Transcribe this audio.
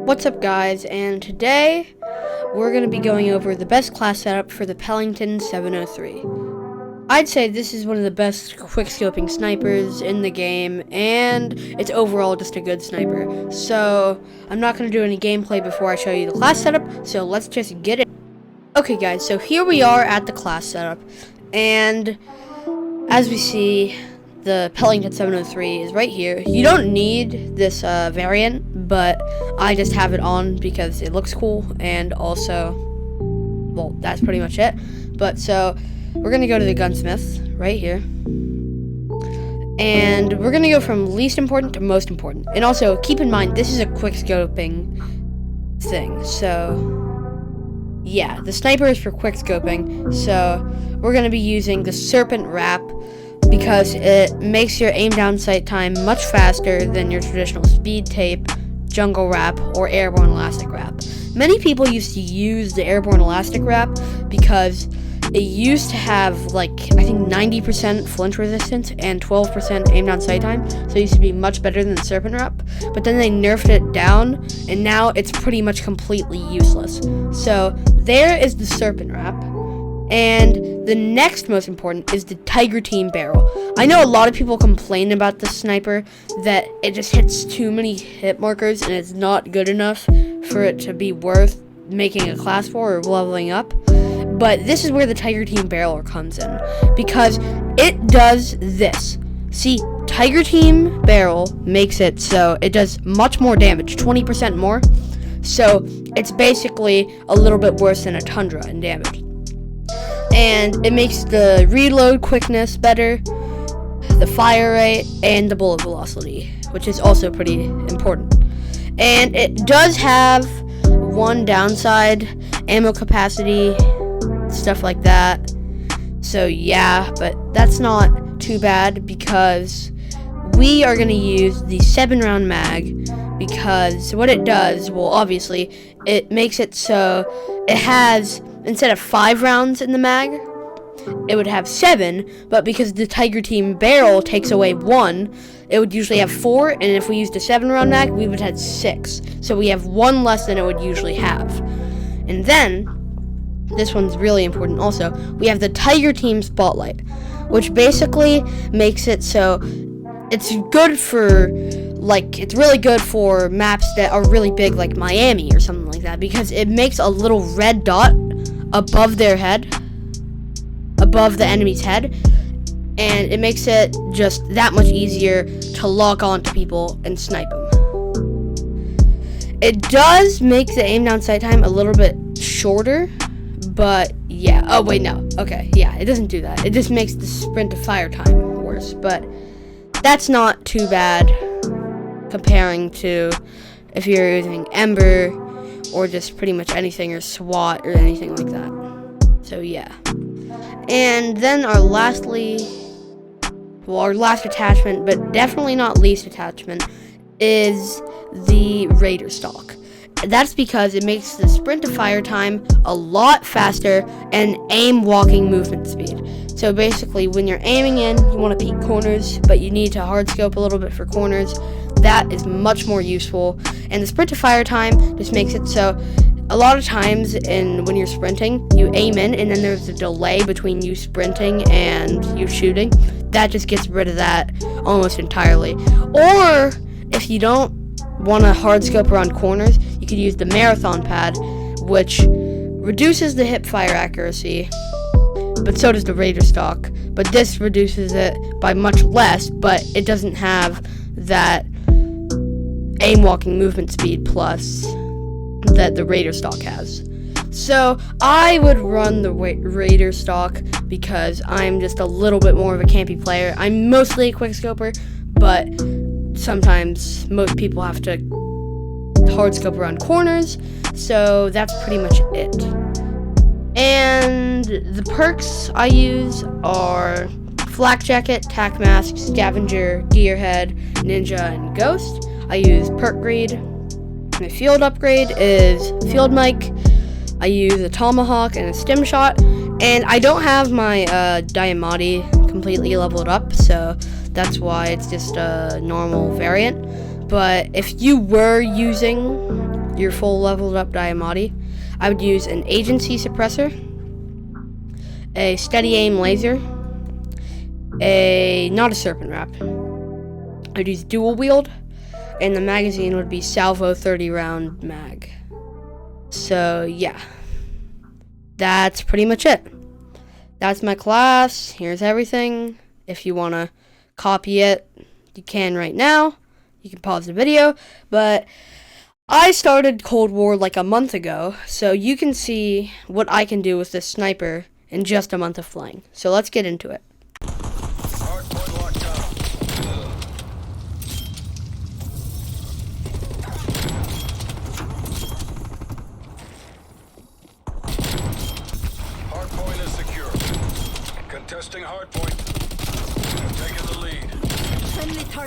What's up, guys, and today we're going to be going over the best class setup for the Pelington 703. I'd say this is one of the best quick-scoping snipers in the game, and it's overall just a good sniper. So I'm not going to do any gameplay before I show you the class setup, so let's just get it. Okay, guys, so here we are at the class setup, and as we see, the Pelington 703 is right here. You don't need this variant, but I just have it on because it looks cool, and also, well, that's pretty much it. But so we're gonna go to the gunsmith right here, and we're gonna go from least important to most important. And also keep in mind, this is a quick scoping thing, so yeah, the sniper is for quick scoping. So we're gonna be using the serpent wrap, because it makes your aim down sight time much faster than your traditional speed tape, jungle wrap, or airborne elastic wrap. Many people used to use the airborne elastic wrap because it used to have, like, I think 90% flinch resistance and 12% aim down sight time, so it used to be much better than the serpent wrap. But then they nerfed it down, and now it's pretty much completely useless. So there is the serpent wrap. And the next most important is the Tiger Team barrel. I know a lot of people complain about the sniper, that it just hits too many hit markers and it's not good enough for it to be worth making a class for or leveling up. But this is where the Tiger Team barrel comes in, because it does this. See, Tiger Team barrel makes it so it does much more damage, 20% more. So it's basically a little bit worse than a Tundra in damage. And it makes the reload quickness better, the fire rate, and the bullet velocity, which is also pretty important. And it does have one downside, ammo capacity, stuff like that. So yeah, but that's not too bad, because we are going to use the 7-round mag, because what it does, well, obviously, it makes it so it has, instead of 5 rounds in the mag, it would have 7, but because the Tiger Team barrel takes away 1, it would usually have 4, and if we used a 7-round mag, we would have 6. So we have 1 less than it would usually have. And then, this one's really important also, we have the Tiger Team Spotlight, which basically makes it so it's good for, like, it's really good for maps that are really big, like Miami or something like that, because it makes a little red dot above their head, above the enemy's head, and it makes it just that much easier to lock on to people and snipe them. It does make the aim down sight time a little bit shorter, but yeah. Oh wait, no. Okay, yeah, it doesn't do that. It just makes the sprint to fire time worse, but that's not too bad comparing to if you're using Ember or just pretty much anything, or SWAT or anything like that. So yeah. And then our last attachment, but definitely not least attachment, is the Raider stock. That's because it makes the sprint to fire time a lot faster and aim walking movement speed. So basically, when you're aiming in, you want to peek corners, but you need to hard scope a little bit for corners. That is much more useful. And the sprint to fire time just makes it so a lot of times when you're sprinting, you aim in and then there's a delay between you sprinting and you shooting. That just gets rid of that almost entirely. Or if you don't want to hard scope around corners, you could use the marathon pad, which reduces the hip fire accuracy, but so does the Raider stock. But this reduces it by much less, but it doesn't have that aim walking movement speed plus that the Raider stock has. So I would run the Raider stock because I'm just a little bit more of a campy player. I'm mostly a quick scoper, but sometimes most people have to hard scope around corners, so that's pretty much it. And the perks I use are Flak Jacket, Tac Mask, Scavenger, Gearhead, Ninja, and Ghost. I use Perk Greed. My field upgrade is Field Mic. I use a Tomahawk and a Stim Shot, and I don't have my Diamati completely leveled up, so that's why it's just a normal variant. But if you were using your full leveled up Diamati, I would use an agency suppressor, a steady aim laser, not a serpent wrap. I'd use dual wield, and the magazine would be salvo 30 round mag. So yeah, that's pretty much it. That's my class. Here's everything. If you want to copy it, you can right now. You can pause the video, but I started Cold War like a month ago, so you can see what I can do with this sniper in just a month of playing. So let's get into it.